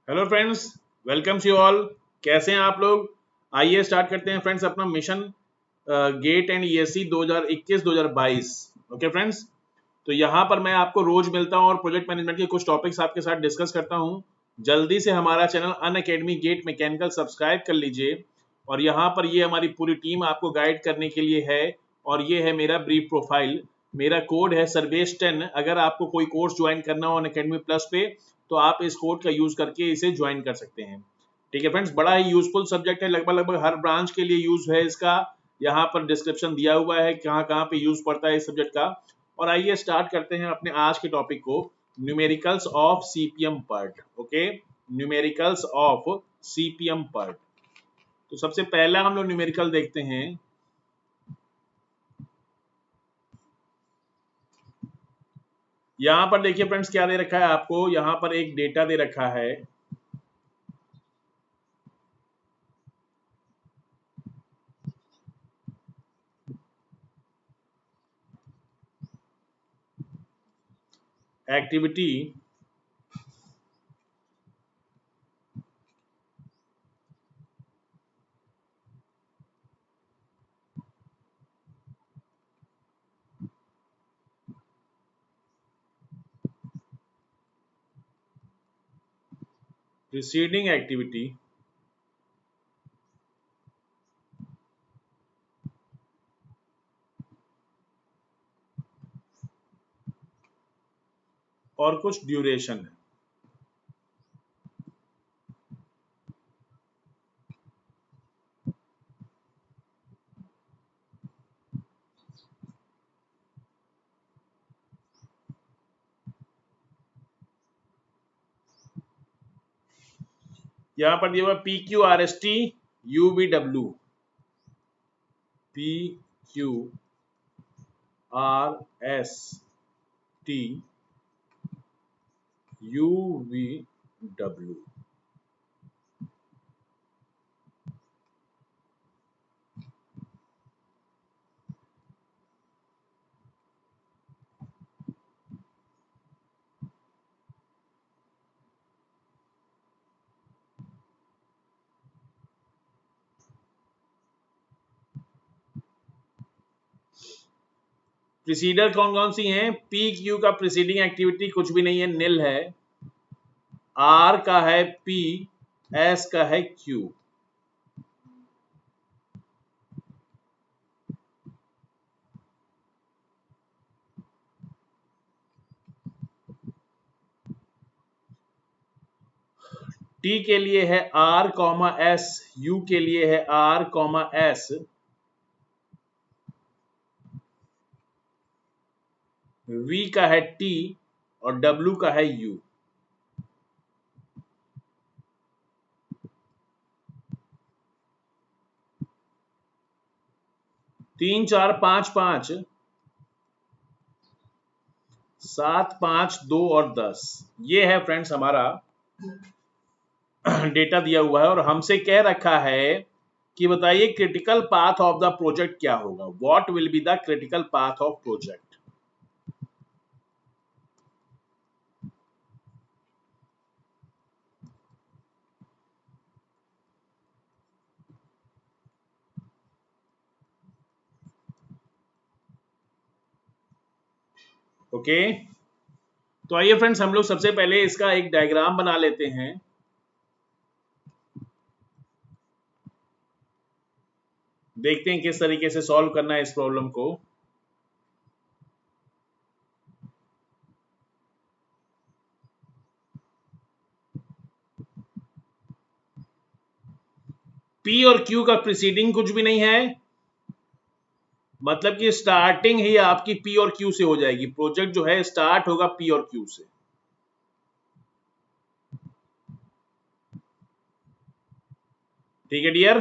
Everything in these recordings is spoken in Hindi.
Hello friends, welcome you all. कैसे हैं आप लोग? आइए स्टार्ट करते हैं फ्रेंड्स अपना mission GATE and ESC 2021-2022। Okay friends, तो यहाँ पर मैं आपको रोज मिलता हूँ और प्रोजेक्ट मैनेजमेंट के कुछ टॉपिक्स आपके साथ डिस्कस करता हूँ। जल्दी से हमारा channel Unacademy GATE mechanical subscribe कर लीजिए और यहाँ पर ये हमारी पूरी टीम आपको गाइड करने के लिए है। और ये है मेरा ब्रीफ प्रोफाइल। मेरा कोड है सर्वेश10। अगर आपको कोई कोर्स ज्वाइन करना हो अनअकैडमी प्लस पे तो आप इस कोड का यूज करके इसे ज्वाइन कर सकते हैं। ठीक है फ्रेंड्स, बड़ा ही यूजफुल सब्जेक्ट है, लगभग लगभग हर ब्रांच के लिए यूज है इसका। यहाँ पर डिस्क्रिप्शन दिया हुआ है कहाँ कहाँ पे यूज पड़ता है इस सब्जेक्ट का। और आइए स्टार्ट करते हैं अपने आज के टॉपिक को, numericals of CPM part. Okay, numericals of CPM part. तो सबसे पहला हम लोग न्यूमेरिकल देखते हैं। यहाँ पर देखिए फ्रेंड्स, क्या दे रखा है आपको, यहाँ पर एक डेटा दे रखा है। एक्टिविटी प्रीसीडिंग एक्टिविटी और कुछ ड्यूरेशन है। यहाँ पर दिया हुआ P Q R S T U V W, P Q R S T U V W. Preceder कौन कौन सी हैं? पी क्यू का प्रीसीडिंग एक्टिविटी कुछ भी नहीं है, निल है। आर का है पी, एस का है क्यू। टी के लिए है आर कॉमा एस, यू के लिए है आर कॉमा एस, वी का है टी और डब्ल्यू का है यू। तीन चार पांच पांच, 7 5 2 और 10, ये है फ्रेंड्स हमारा डेटा दिया हुआ है। और हमसे कह रखा है कि बताइए critical path of the project क्या होगा, what will be the critical path of project. Okay, तो आइए फ्रेंड्स हम लोग सबसे पहले इसका एक डायग्राम बना लेते हैं। देखते हैं किस तरीके से सॉल्व करना है इस प्रॉब्लम को। पी और क्यू का प्रीसीडिंग कुछ भी नहीं है, मतलब कि स्टार्टिंग ही आपकी पी और क्यू से हो जाएगी। प्रोजेक्ट जो है स्टार्ट होगा पी और क्यू से। ठीक है डियर,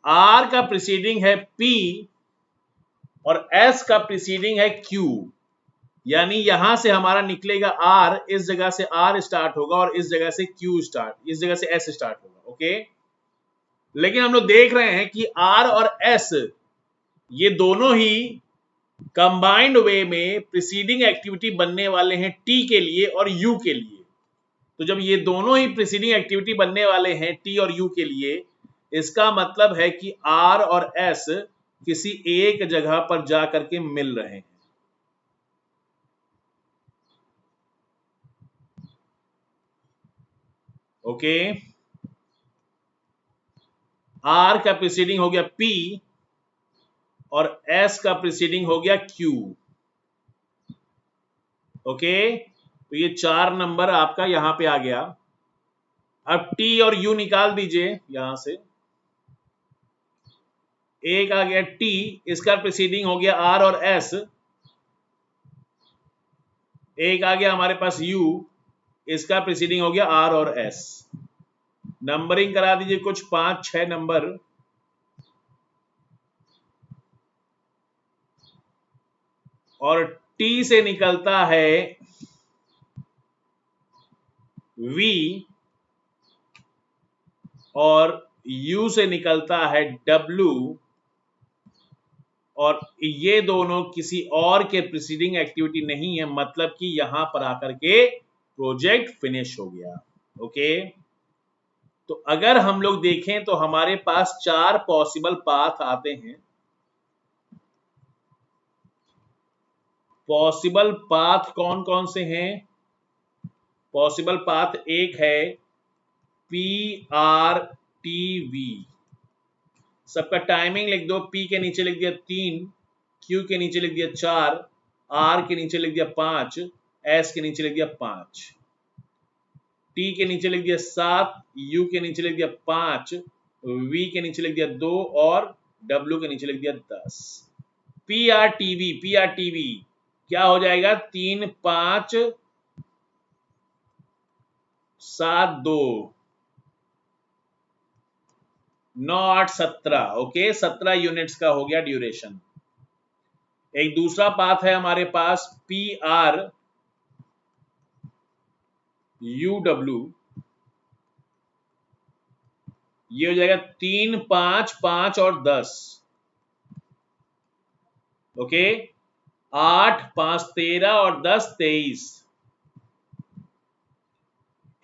आर का प्रीसीडिंग है पी और एस का प्रीसीडिंग है क्यू, यानी यहां से हमारा निकलेगा आर, इस जगह से आर स्टार्ट होगा और इस जगह से क्यू स्टार्ट, इस जगह से एस स्टार्ट होगा। ओके, लेकिन हम लोग देख रहे हैं कि आर और एस ये दोनों ही कंबाइंड वे में प्रीसीडिंग एक्टिविटी बनने वाले हैं टी के लिए और यू के लिए। तो जब ये दोनों ही प्रीसीडिंग एक्टिविटी बनने वाले हैं टी और यू के लिए, इसका मतलब है कि आर और एस किसी एक जगह पर जा करके मिल रहे हैं। ओके, आर का प्रीसीडिंग हो गया पी और एस का प्रीसीडिंग हो गया क्यू। ओके, तो ये 4 नंबर आपका यहां पे आ गया। अब टी और यू निकाल दीजिए यहां से। एक आ गया टी, इसका प्रीसीडिंग हो गया आर और एस। एक आ गया हमारे पास यू, इसका प्रीसीडिंग हो गया आर और एस। नंबरिंग करा दीजिए कुछ 5-6 नंबर। और टी से निकलता है V और U से निकलता है W, और ये दोनों किसी और के प्रीसीडिंग एक्टिविटी नहीं है, मतलब कि यहां पर आकर के प्रोजेक्ट फिनिश हो गया। ओके, तो अगर हम लोग देखें तो हमारे पास 4 पॉसिबल पाथ आते हैं। पॉसिबल पाथ कौन कौन से हैं? पॉसिबल पाथ एक है PRTV, सबका टाइमिंग लिख दो। P के नीचे लिख दिया 3, Q के नीचे लिख दिया 4, R के नीचे लिख दिया 5, S के नीचे लिख दिया 5, T के नीचे लिख दिया 7, U के नीचे लिख दिया 5, V के नीचे लिख दिया 2 और W के नीचे लिख दिया 10। PRTV क्या हो जाएगा? 3 5 7 2 9 8 17। ओके, 17 यूनिट्स का हो गया ड्यूरेशन। एक दूसरा पाथ है हमारे पास PRUW, ये हो जाएगा 3 5 5 और 10। ओके, 8 5 13 और 10 23।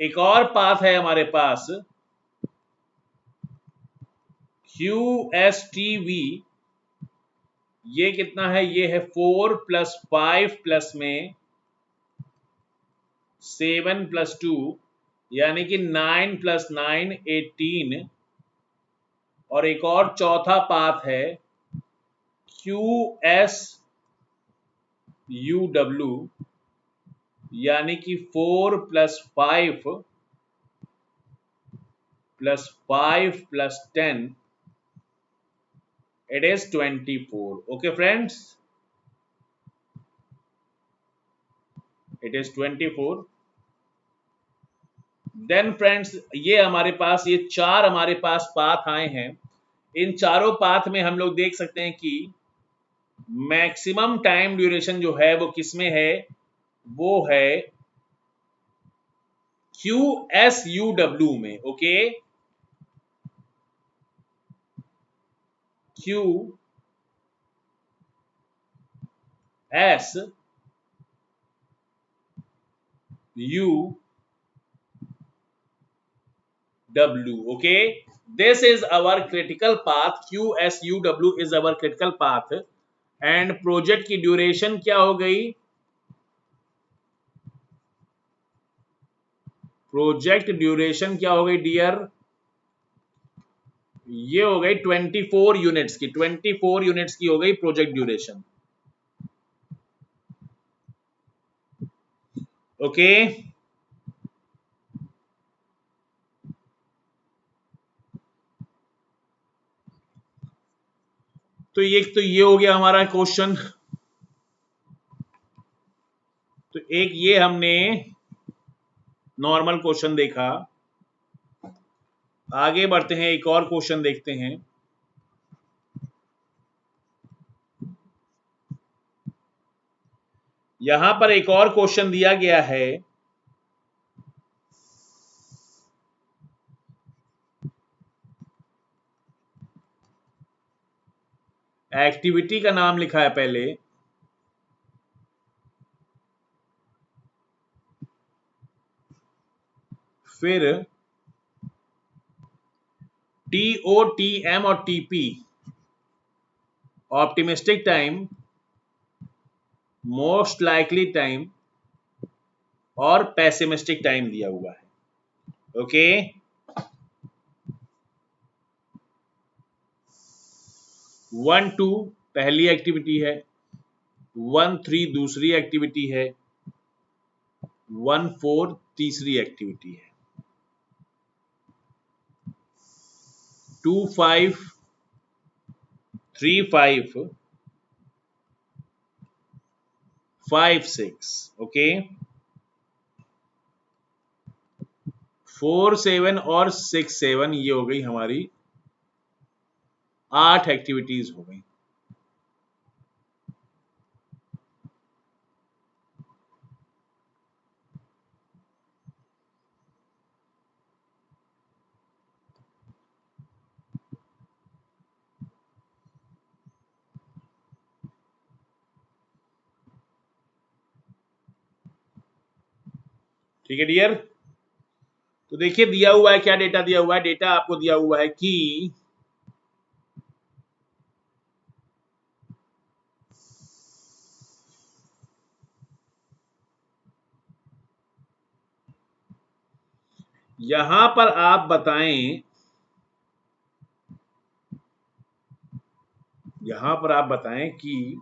एक और पाथ है हमारे पास QSTV, ये कितना है? ये है 4 + 5 प्लस में 7 + 2, यानी कि 9 + 9 18। और एक और चौथा पाथ है QSUW, यानी कि 4 + 5 + 5 + 10, it is 24. Okay friends, it is 24. Then friends, ये हमारे पास ये 4 हमारे पास पाथ आए हैं। इन चारों पाथ में हम लोग देख सकते हैं कि मैक्सिमम टाइम ड्यूरेशन जो है वो किसमें है? वो है QSUW में। Okay, QSUW। Okay, this is our critical path. QSUW is our critical path and project की ड्यूरेशन क्या हो गई? प्रोजेक्ट ड्यूरेशन क्या हो गई डियर? ये हो गई 24 यूनिट्स की। 24 यूनिट्स की हो गई प्रोजेक्ट ड्यूरेशन। ओके, तो ये हो गया हमारा क्वेश्चन। तो एक ये हमने नॉर्मल क्वेश्चन देखा। आगे बढ़ते हैं, एक और क्वेश्चन देखते हैं। यहां पर एक और क्वेश्चन दिया गया है। एक्टिविटी का नाम लिखा है पहले, फिर टीओ, टीएम और TP, optimistic time, most likely time और पेसिमिस्टिक टाइम दिया हुआ है। ओके, 1-2 पहली एक्टिविटी है, 1-3 दूसरी एक्टिविटी है, 1-4 तीसरी एक्टिविटी है, 2-5 3-5 5-6 ओके, 4-7 और 6-7 ये हो गई हमारी 8 एक्टिविटीज हो गई। ठीक है डियर, तो देखिए दिया हुआ है, क्या डेटा दिया हुआ है, डेटा आपको दिया हुआ है कि यहां पर आप बताएं, यहां पर आप बताएं कि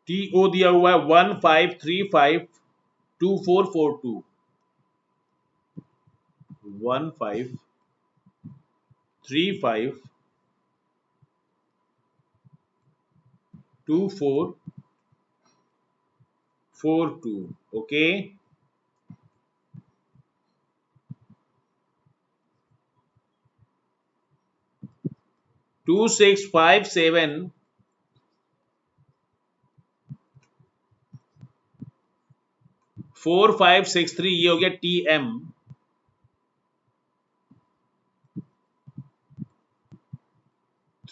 टीओ दिया हुआ है 15352442, 15352442 ओके, 2657 4563 ये हो गया टीएम,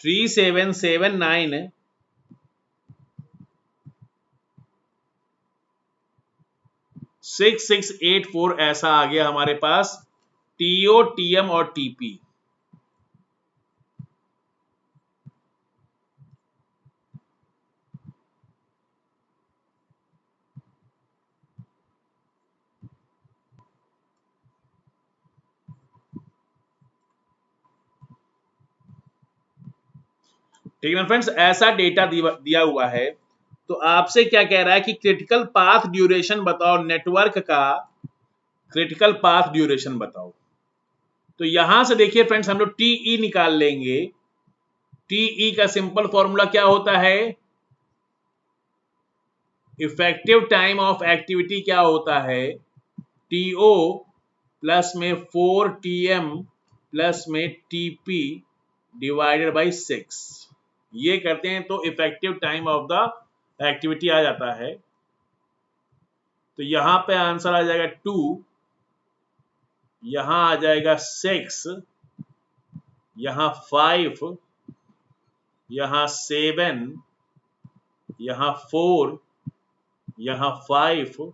3779 6684 ऐसा आ गया हमारे पास टीओ, टीएम और टीपी। ठीक है ना फ्रेंड्स, ऐसा डेटा दिया हुआ है। तो आपसे क्या कह रहा है कि क्रिटिकल पाथ ड्यूरेशन बताओ, नेटवर्क का क्रिटिकल पाथ ड्यूरेशन बताओ। तो यहां से देखिए फ्रेंड्स, हम लोग टीई निकाल लेंगे। टीई का सिंपल फॉर्मूला क्या होता है, इफेक्टिव टाइम ऑफ एक्टिविटी क्या होता है, टीओ प्लस में 4 टीएम प्लस में टीपी डिवाइडेड बाई 6, ये करते हैं तो effective time of the activity आ जाता है। तो यहां पे आंसर आ जाएगा 2, यहां आ जाएगा 6, यहां 5, यहां 7, यहां 4, यहां 5,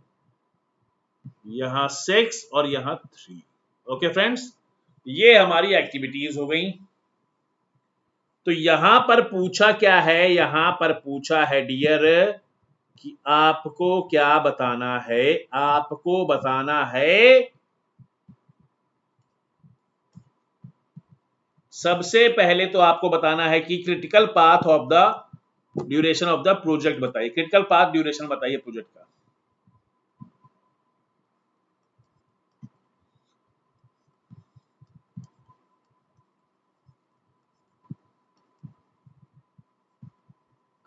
यहां 6 और यहां 3। ओके फ्रेंड्स, ये हमारी एक्टिविटीज हो गई। तो यहां पर पूछा क्या है, यहां पर पूछा है डियर कि आपको क्या बताना है, आपको बताना है सबसे पहले तो आपको बताना है कि critical path of the duration of the project बताइए, क्रिटिकल पाथ ड्यूरेशन बताइए प्रोजेक्ट का।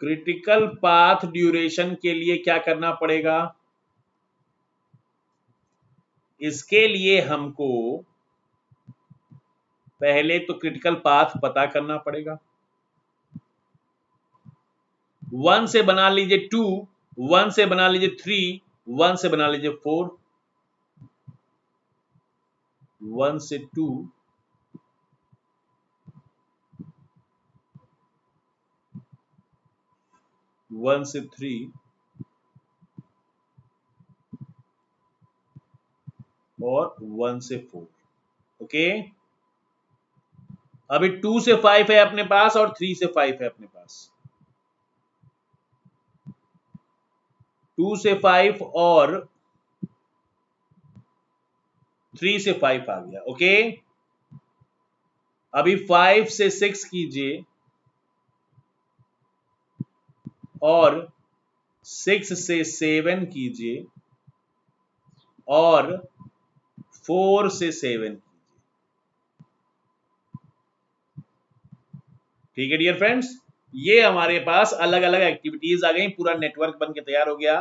क्रिटिकल पाथ ड्यूरेशन के लिए क्या करना पड़ेगा, इसके लिए हमको पहले तो क्रिटिकल पाथ पता करना पड़ेगा। 1 से बना लीजिए 2, 1 से बना लीजिए 3, 1 से बना लीजिए 4, 1 से 2, 1 से 3, और 1 से 4। ओके, अभी 2 से 5 है अपने पास और 3 से 5 है अपने पास। 2 से 5 और 3 से 5 आ गया। ओके, अभी 5 से 6 कीजिए और 6 से 7 कीजिए और 4 से 7 कीजिए। ठीक है डियर फ्रेंड्स, ये हमारे पास अलग अलग एक्टिविटीज आ गई, पूरा नेटवर्क बन के तैयार हो गया।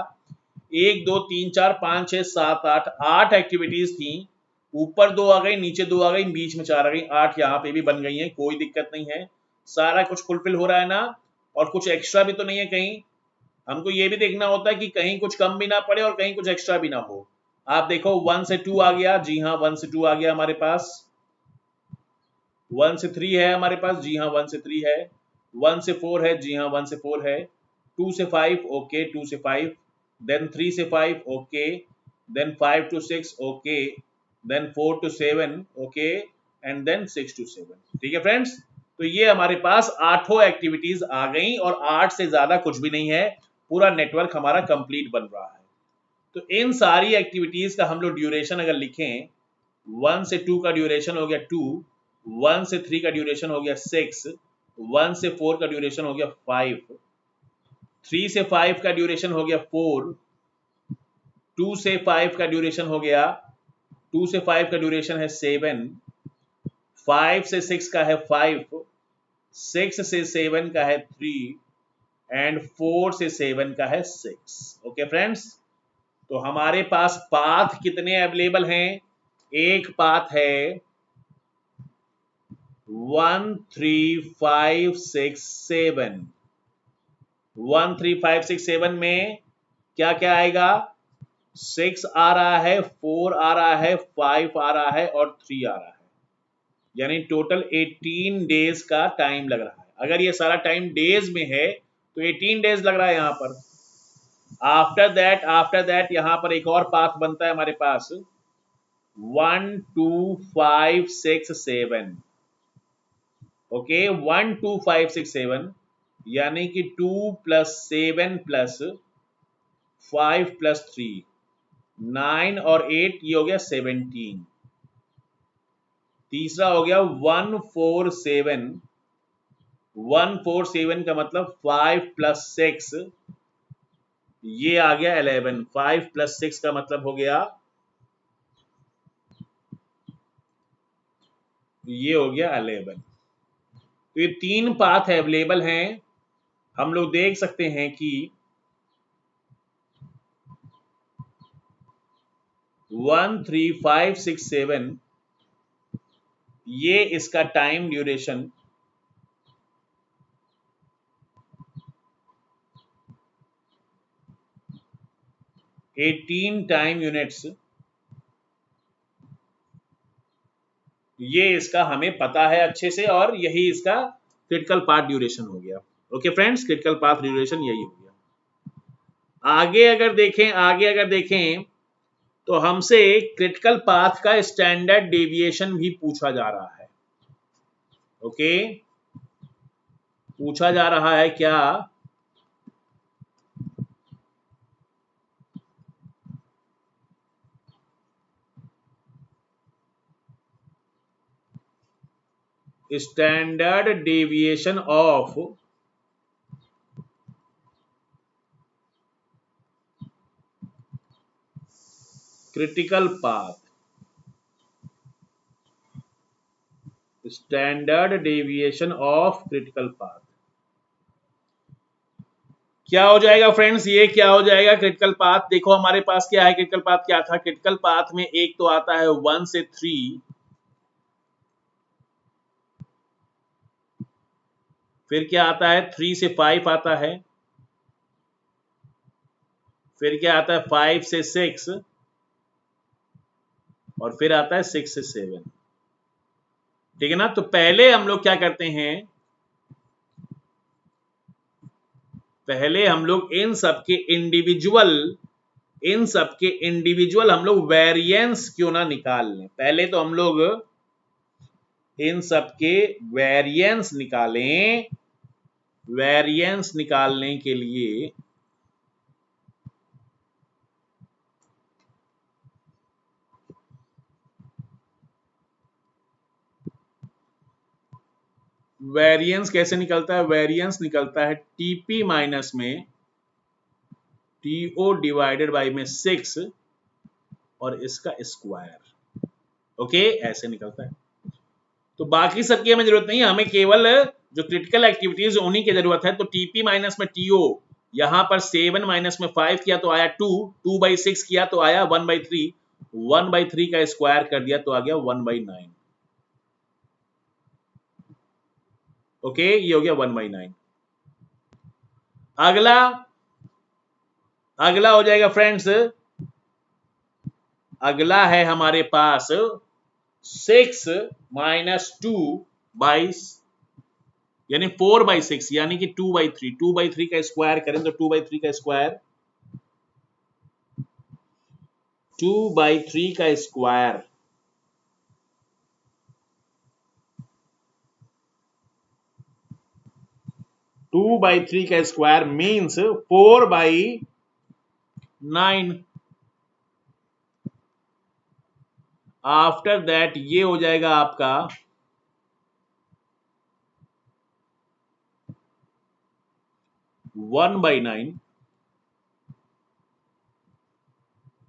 1 2 3 4 5 6 7 8 8 एक्टिविटीज थी। ऊपर 2 आ गई, नीचे 2 आ गई, बीच में 4 आ गई, 8 यहाँ पे भी बन गई है, कोई दिक्कत नहीं है। सारा कुछ फुलफिल हो रहा है ना, और कुछ एक्स्ट्रा भी तो नहीं है कहीं। हमको ये भी देखना होता है कि कहीं कुछ कम भी ना पड़े और कहीं कुछ एक्स्ट्रा भी ना हो। आप देखो 1 से 2 आ गया, जी हाँ 1 से 2 आ गया हमारे पास। 1 से 3 है हमारे पास, जी हाँ 1 से 3 है। 1 से 4 है, जी हाँ 1 से 4 है। 2 से 5 ओके, 2 से 5, देन 3 से 5 okay, then 5 to 6 okay, then 4 to 7 okay, and then 6 to 7। ठीक है फ्रेंड्स, तो ये हमारे पास 8 एक्टिविटीज आ गई और 8 से ज्यादा कुछ भी नहीं है, पूरा नेटवर्क हमारा कंप्लीट बन रहा है। तो इन सारी एक्टिविटीज का हम लोग ड्यूरेशन अगर लिखें, 1 से 2 का ड्यूरेशन हो गया 2, 1 से 3 का ड्यूरेशन हो गया 6, 1 से 4 का ड्यूरेशन हो गया 5, 3 से 5 का ड्यूरेशन हो गया 4, 2 से 5 का ड्यूरेशन हो गया 2 से 5 का ड्यूरेशन है 7, 5 से 6 का है 5, 6 से 7 का है 3, एंड 4 से 7 का है 6। ओके फ्रेंड्स, तो हमारे पास पाथ कितने अवेलेबल हैं? एक पाथ है 1 3 5 6 7। 1 3 5 6 7 में क्या क्या आएगा? 6 आ रहा है, 4 आ रहा है, 5 आ रहा है और 3 आ रहा है, यानी टोटल 18 डेज का टाइम लग रहा है। अगर ये सारा टाइम डेज में है तो 18 डेज लग रहा है यहाँ पर। आफ्टर दैट यहाँ पर एक और पाथ बनता है हमारे पास 1 2 5 6 7। ओके, 1 2 5 6 7, यानी कि 2 + 7 + 5 + 3 9 और 8, ये हो गया 17। तीसरा हो गया 1 4 7। 1 4 7 का मतलब 5 + 6, ये आ गया 11। 5 + 6 का मतलब हो गया, ये हो गया 11। तो ये 3 पाथ अवेलेबल हैं। हम लोग देख सकते हैं कि 1 3 5 6 7, ये इसका टाइम ड्यूरेशन 18 टाइम यूनिट्स, ये इसका हमें पता है अच्छे से, और यही इसका क्रिटिकल पाथ ड्यूरेशन हो गया। Okay friends, critical path duration यही हो गया। आगे अगर देखें तो हमसे क्रिटिकल पाथ का स्टैंडर्ड डेविएशन भी पूछा जा रहा है। ओके, पूछा जा रहा है क्या? Standard deviation of critical path, standard deviation of critical path क्या हो जाएगा फ्रेंड्स? ये क्या हो जाएगा क्रिटिकल पाथ? देखो हमारे पास क्या है, क्रिटिकल पाथ क्या था? क्रिटिकल पाथ में एक तो आता है 1 से 3, फिर क्या आता है 3 से 5 आता है, फिर क्या आता है 5 से 6, और फिर आता है 6 से 7। ठीक है ना? तो पहले हम लोग क्या करते हैं, पहले हम लोग इन सब के इंडिविजुअल इन सब के इंडिविजुअल हम लोग वेरिएंस क्यों ना निकाल लें। पहले तो हम लोग इन सब के वेरिएंस निकालें। वेरिएंस निकालने के लिए वेरिएंस कैसे निकलता है? वेरिएंस निकलता है टीपी माइनस में टीओ डिवाइडेड बाई में 6 और इसका स्क्वायर। ओके, ऐसे निकलता है। तो बाकी सबकी हमें जरूरत नहीं है, हमें केवल जो क्रिटिकल एक्टिविटीज उन्हीं की जरूरत है। तो टीपी माइनस में टीओ, यहां पर 7 माइनस में 5 किया तो आया 2, 2/6 किया तो आया 1/3, 1/3 का स्क्वायर कर दिया तो आ गया 1/9। ओके, ये हो गया 1/9। अगला अगला हो जाएगा फ्रेंड्स, अगला है हमारे पास 6 माइनस 2 बाई यानी 4/6 यानी कि 2/3। 2/3 का स्क्वायर करें तो 2/3 का स्क्वायर 2/3 का स्क्वायर 2/3 का स्क्वायर मीन्स 4/9। आफ्टर दैट ये हो जाएगा आपका 1/9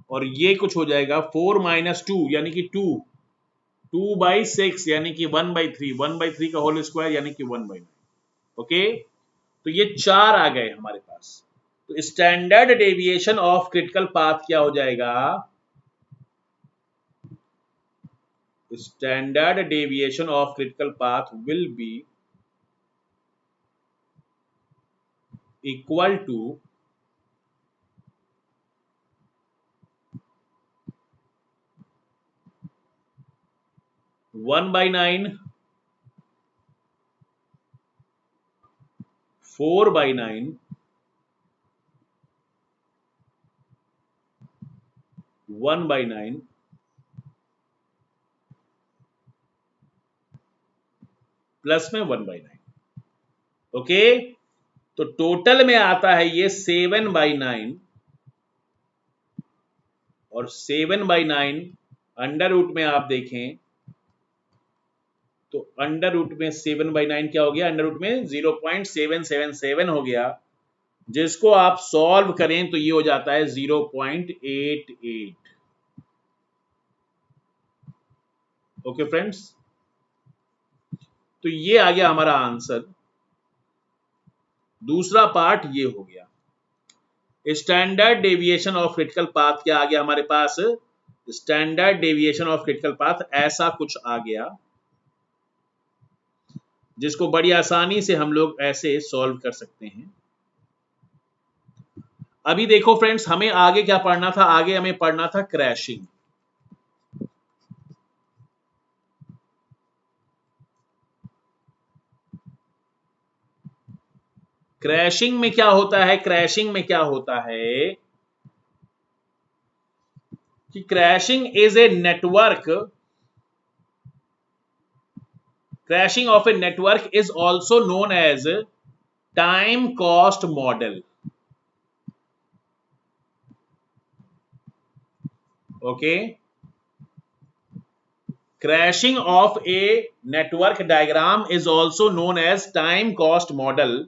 और ये कुछ हो जाएगा 4 माइनस 2 यानी कि 2/6 यानी कि 1/3, 1/3 का होल स्क्वायर यानी कि 1/9। ओके, तो ये 4 आ गए हमारे पास। तो standard deviation of critical path क्या हो जाएगा? Standard deviation of critical path will be equal to 1/9, 4/9, 1/9 plus में 1/9। ओके, तो टोटल में आता है ये 7/9 और 7/9 अंडर रूट में आप देखें तो अंडर रूट में 7/9 क्या हो गया? अंडर रूट में 0.777 हो गया, जिसको आप सॉल्व करें तो ये हो जाता है 0.88। ओके फ्रेंड्स, तो ये आ गया हमारा आंसर। दूसरा पार्ट ये हो गया। Standard deviation of critical path क्या आ गया हमारे पास? Standard deviation of critical path ऐसा कुछ आ गया, जिसको बड़ी आसानी से हम लोग ऐसे सॉल्व कर सकते हैं। अभी देखो फ्रेंड्स, हमें आगे क्या पढ़ना था? आगे हमें पढ़ना था क्रैशिंग। क्रैशिंग में क्या होता है? क्रैशिंग में क्या होता है कि crashing is a network, crashing of a network is also known as time cost model. Okay, crashing of a network diagram is also known as time cost model,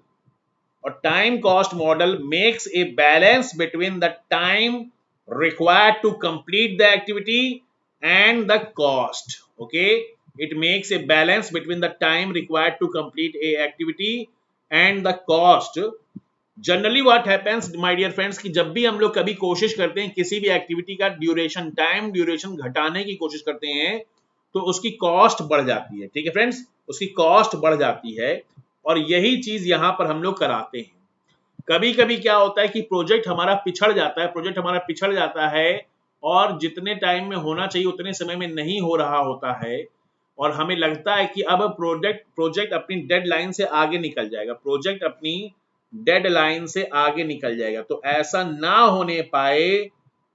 or time cost model makes a balance between the time required to complete the activity and the cost. Okay, it makes a balance between the time required to complete a activity and the cost. Generally what happens my dear friends कि जब भी हम लोग कभी कोशिश करते हैं किसी भी एक्टिविटी का ड्यूरेशन, टाइम ड्यूरेशन घटाने की कोशिश करते हैं तो उसकी कॉस्ट बढ़ जाती है। ठीक है फ्रेंड्स, उसकी कॉस्ट बढ़ जाती है और यही चीज यहां पर हम लोग कराते हैं। कभी कभी क्या होता है कि प्रोजेक्ट हमारा पिछड़ जाता है और जितने टाइम में होना चाहिए उतने समय में नहीं हो रहा होता है और हमें लगता है कि अब प्रोजेक्ट अपनी डेडलाइन से आगे निकल जाएगा, प्रोजेक्ट अपनी डेडलाइन से आगे निकल जाएगा। तो ऐसा ना होने पाए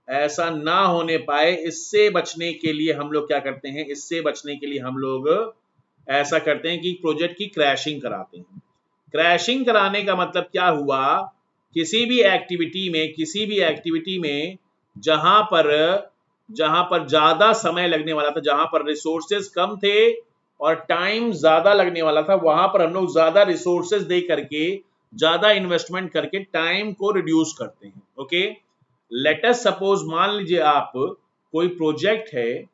ऐसा ना होने पाए, इससे बचने के लिए हम लोग क्या करते हैं, इससे बचने के लिए हम लोग ऐसा करते हैं कि प्रोजेक्ट की क्रैशिंग कराते हैं। क्रैशिंग कराने का मतलब क्या हुआ, किसी भी एक्टिविटी में जहां पर ज्यादा समय लगने वाला था, जहां पर रिसोर्सेज कम थे और टाइम ज्यादा लगने वाला था, वहां पर हम लोग ज्यादा रिसोर्सेज दे करके, ज्यादा इन्वेस्टमेंट करके टाइम को रिड्यूस करते हैं। ओके, लेट अस सपोज, मान लीजिए आप कोई प्रोजेक्ट है,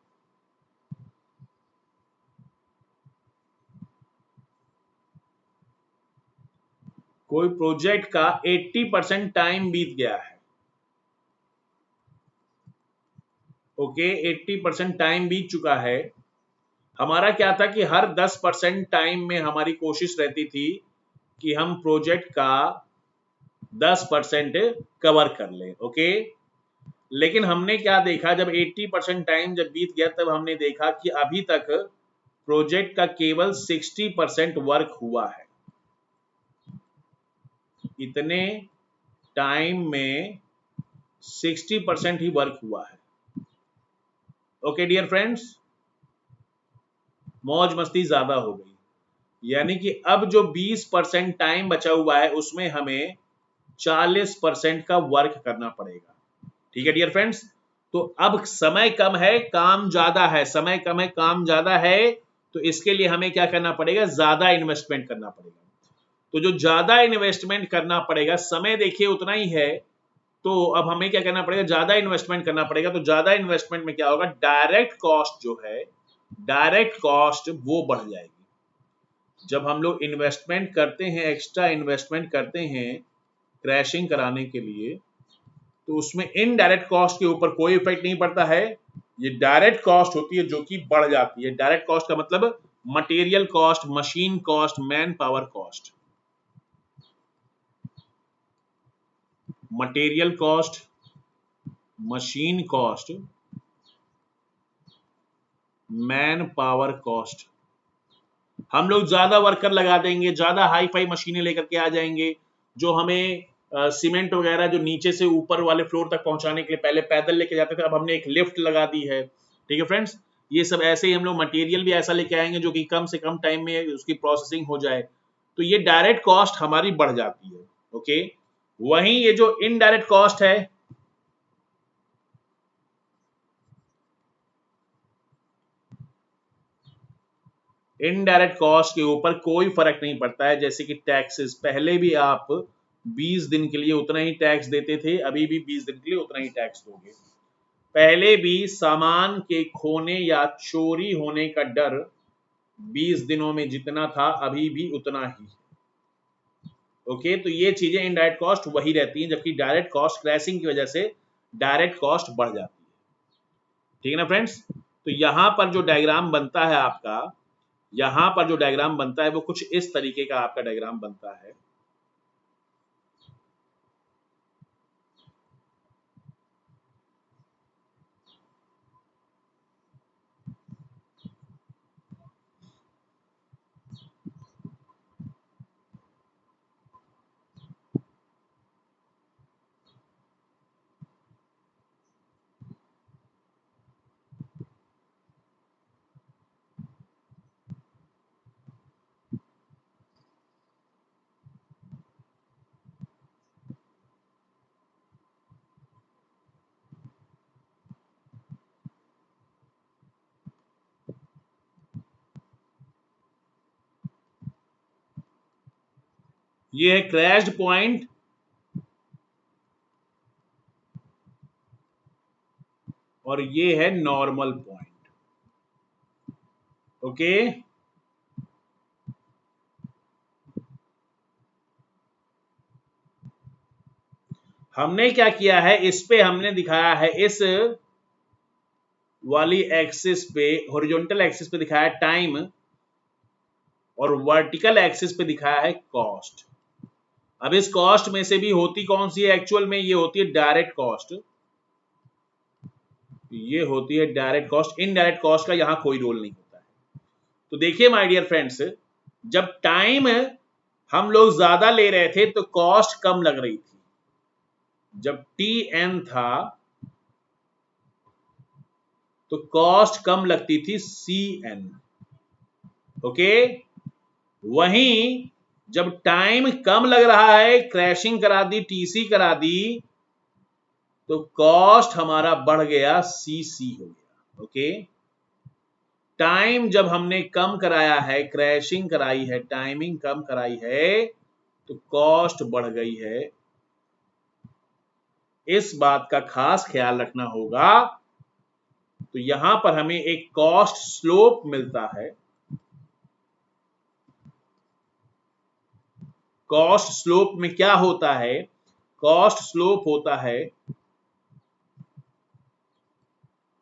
कोई प्रोजेक्ट का 80% टाइम बीत गया है। ओके, 80% टाइम बीत चुका है। हमारा क्या था कि हर 10% टाइम में हमारी कोशिश रहती थी कि हम प्रोजेक्ट का 10% कवर कर लें। ओके, लेकिन हमने क्या देखा, जब 80% टाइम जब बीत गया, तब हमने देखा कि अभी तक प्रोजेक्ट का केवल 60% वर्क हुआ है। इतने टाइम में 60% ही वर्क हुआ है। ओके डियर फ्रेंड्स, मौज मस्ती ज्यादा हो गई, यानी कि अब जो 20% टाइम बचा हुआ है उसमें हमें 40% का वर्क करना पड़ेगा। ठीक है डियर फ्रेंड्स, तो अब समय कम है, काम ज्यादा है, समय कम है, काम ज्यादा है, तो इसके लिए हमें क्या करना पड़ेगा, ज्यादा इन्वेस्टमेंट करना पड़ेगा। तो जो ज्यादा इन्वेस्टमेंट करना पड़ेगा, समय देखिए उतना ही है, तो अब हमें क्या करना पड़ेगा, ज्यादा इन्वेस्टमेंट करना पड़ेगा। तो ज्यादा इन्वेस्टमेंट में क्या होगा, डायरेक्ट कॉस्ट जो है, डायरेक्ट कॉस्ट वो बढ़ जाएगी। जब हम लोग इन्वेस्टमेंट करते हैं, एक्स्ट्रा इन्वेस्टमेंट करते हैं क्रैशिंग कराने के लिए, तो उसमें इनडायरेक्ट कॉस्ट के ऊपर कोई इफेक्ट नहीं पड़ता है। ये डायरेक्ट कॉस्ट होती है जो कि बढ़ जाती है। डायरेक्ट कॉस्ट का मतलब material cost, machine cost, man power cost. Material cost, machine cost, man power cost. हम लोग ज्यादा वर्कर लगा देंगे, ज्यादा हाई फाई मशीनें लेकर के आ जाएंगे, जो हमें सीमेंट वगैरह जो नीचे से ऊपर वाले फ्लोर तक पहुंचाने के लिए पहले पैदल लेके जाते थे, अब हमने एक लिफ्ट लगा दी है। ठीक है फ्रेंड्स, ये सब ऐसे ही हम लोग मटेरियल भी ऐसा लेके आएंगे जो कि कम से कम टाइम में उसकी प्रोसेसिंग हो जाए, तो ये डायरेक्ट कॉस्ट हमारी बढ़ जाती है। ओके, वहीं ये जो इनडायरेक्ट कॉस्ट है, इनडायरेक्ट कॉस्ट के ऊपर कोई फर्क नहीं पड़ता है। जैसे कि टैक्सेस, पहले भी आप 20 दिन के लिए उतना ही टैक्स देते थे, अभी भी 20 दिन के लिए उतना ही टैक्स दोगे। पहले भी सामान के खोने या चोरी होने का डर 20 दिनों में जितना था, अभी भी उतना ही। ओके, तो ये चीजें इनडायरेक्ट कॉस्ट वही रहती हैं, जबकि डायरेक्ट कॉस्ट क्रैशिंग की वजह से डायरेक्ट कॉस्ट बढ़ जाती है। ठीक है ना फ्रेंड्स, तो यहां पर जो डायग्राम बनता है आपका, यहां पर जो डायग्राम बनता है वो कुछ इस तरीके का आपका डायग्राम बनता है। ये है क्रैश्ड पॉइंट, और ये है नॉर्मल पॉइंट। ओके, हमने क्या किया है, इस पे हमने दिखाया है, इस वाली एक्सिस पे, हॉरिजॉन्टल एक्सिस पे दिखाया है टाइम, और वर्टिकल एक्सिस पे दिखाया है कॉस्ट। अब इस कॉस्ट में से भी होती कौन सी है एक्चुअल में, ये होती है डायरेक्ट कॉस्ट, ये होती है डायरेक्ट कॉस्ट। इनडायरेक्ट कॉस्ट का यहां कोई रोल नहीं होता है। तो देखिए माय डियर फ्रेंड्स, जब टाइम हम लोग ज्यादा ले रहे थे तो कॉस्ट कम लग रही थी। जब टी एन था तो कॉस्ट कम लगती थी CN। ओके, वहीं जब टाइम कम लग रहा है, क्रैशिंग करा दी, TC करा दी, तो कॉस्ट हमारा बढ़ गया, CC हो गया। ओके, टाइम जब हमने कम कराया है, क्रैशिंग कराई है, टाइमिंग कम कराई है, तो कॉस्ट बढ़ गई है। इस बात का खास ख्याल रखना होगा। तो यहां पर हमें एक कॉस्ट स्लोप मिलता है। कॉस्ट स्लोप में क्या होता है? कॉस्ट स्लोप होता है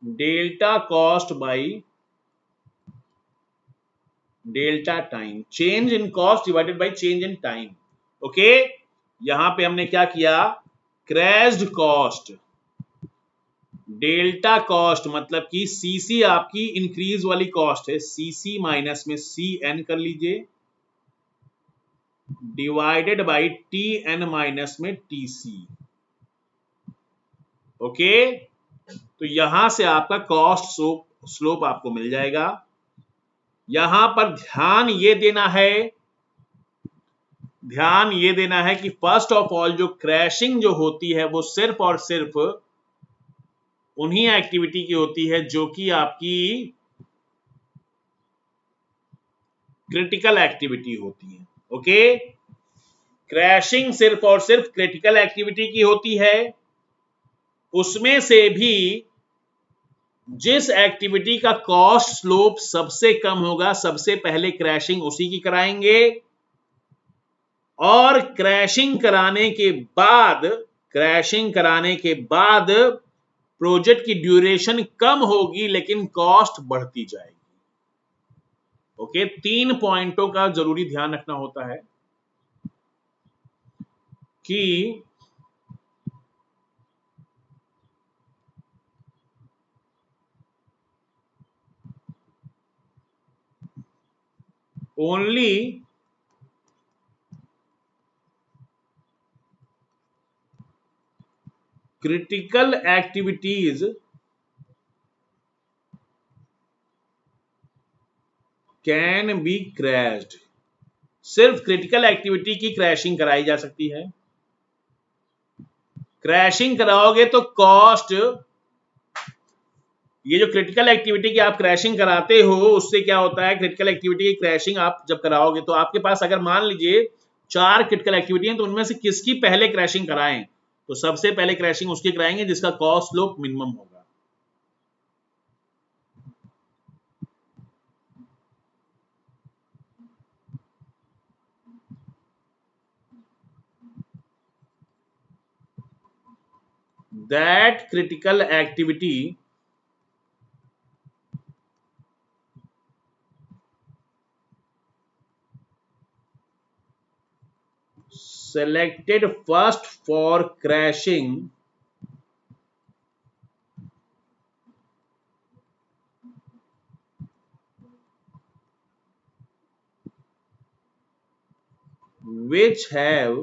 delta cost by delta time, change in cost divided by change in time. Okay, यहां पे हमने क्या किया? क्रैश्ड कॉस्ट, डेल्टा कॉस्ट मतलब कि सीसी आपकी इंक्रीज वाली कॉस्ट है, सीसी माइनस में CN कर लीजिए, डिवाइडेड बाई TN माइनस में TC। ओके, तो यहां से आपका कॉस्ट स्लोप आपको मिल जाएगा। यहां पर ध्यान ये देना है कि फर्स्ट ऑफ ऑल जो क्रैशिंग जो होती है वो सिर्फ और सिर्फ उन्हीं एक्टिविटी की होती है जो कि आपकी क्रिटिकल एक्टिविटी होती है। ओके, क्रैशिंग सिर्फ और सिर्फ क्रिटिकल एक्टिविटी की होती है। उसमें से भी जिस एक्टिविटी का कॉस्ट स्लोप सबसे कम होगा, सबसे पहले क्रैशिंग उसी की कराएंगे, और क्रैशिंग कराने के बाद प्रोजेक्ट की ड्यूरेशन कम होगी लेकिन कॉस्ट बढ़ती जाएगी। ओके, 3 पॉइंटों का जरूरी ध्यान रखना होता है कि only critical activities can be crashed। सिर्फ क्रिटिकल एक्टिविटी की क्रैशिंग कराई जा सकती है। क्रैशिंग कराओगे तो कॉस्ट, ये जो क्रिटिकल एक्टिविटी की आप क्रैशिंग कराते हो उससे क्या होता है? क्रिटिकल एक्टिविटी की क्रैशिंग आप जब कराओगे तो आपके पास अगर मान लीजिए 4 क्रिटिकल एक्टिविटी हैं, तो उनमें से किसकी पहले क्रैशिंग कराएं? तो सबसे पहले क्रैशिंग उसकी कराएंगे जिसका कॉस्ट स्लोप मिनिमम होगा। That critical activity selected first for crashing which have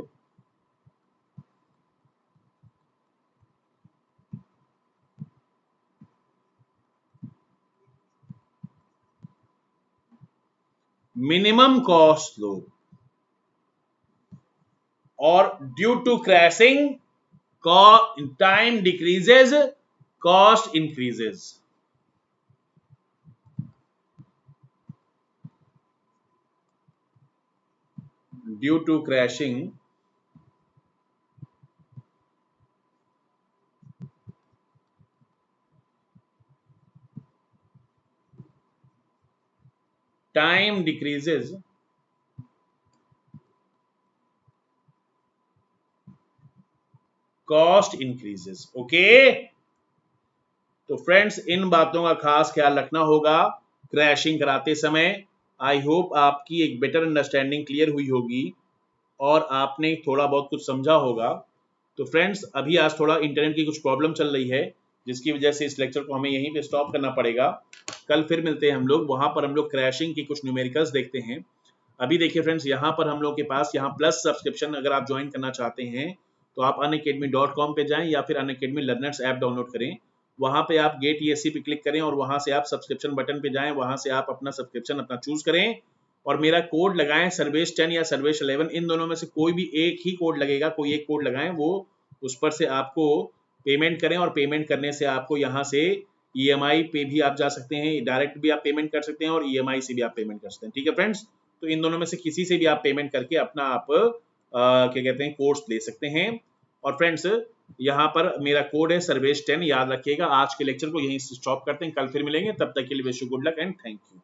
minimum cost slope, or due to crashing time decreases, cost increases। due to crashing time decreases, cost increases। Okay, तो फ्रेंड्स इन बातों का खास ख्याल रखना होगा क्रैशिंग कराते समय। आई होप आपकी एक बेटर अंडरस्टैंडिंग क्लियर हुई होगी और आपने थोड़ा बहुत कुछ समझा होगा। तो फ्रेंड्स अभी आज थोड़ा इंटरनेट की कुछ प्रॉब्लम चल रही है जिसकी वजह से इस लेक्चर को हमें यहीं पे स्टॉप करना पड़ेगा। कल फिर मिलते हैं हम लोग, वहां पर हम लोग क्रैशिंग की कुछ न्यूमेरिकल्स देखते हैं। अभी देखिए फ्रेंड्स, यहाँ पर हम लोग के पास यहाँ प्लस सब्सक्रिप्शन अगर आप ज्वाइन करना चाहते हैं तो आप अनअकैडमी.com पे जाएं या फिर अनअकैडमी लर्नर्स ऐप डाउनलोड करें। वहां पे आप गेट ईएससी पे क्लिक करें और वहां से आप सब्सक्रिप्शन बटन पे जाएं, वहां से आप अपना सब्सक्रिप्शन अपना चूज करें और मेरा कोड लगाएं सर्वेश 10 या सर्वेश 11, इन दोनों में से कोई भी एक ही कोड लगेगा, कोई एक कोड लगाएं, वो उस पर से आपको पेमेंट करें और पेमेंट करने से आपको यहाँ से ईएमआई पे भी आप जा सकते हैं, डायरेक्ट भी आप पेमेंट कर सकते हैं और ईएमआई से भी आप पेमेंट कर सकते हैं। ठीक है फ्रेंड्स, तो इन दोनों में से किसी से भी आप पेमेंट करके अपना आप क्या कहते हैं कोर्स ले सकते हैं। और फ्रेंड्स यहाँ पर मेरा कोड है सर्वेश 10, याद रखिएगा। आज के लेक्चर को यहीं स्टॉप करते हैं, कल फिर मिलेंगे, तब तक के लिए wish you good luck and thank you.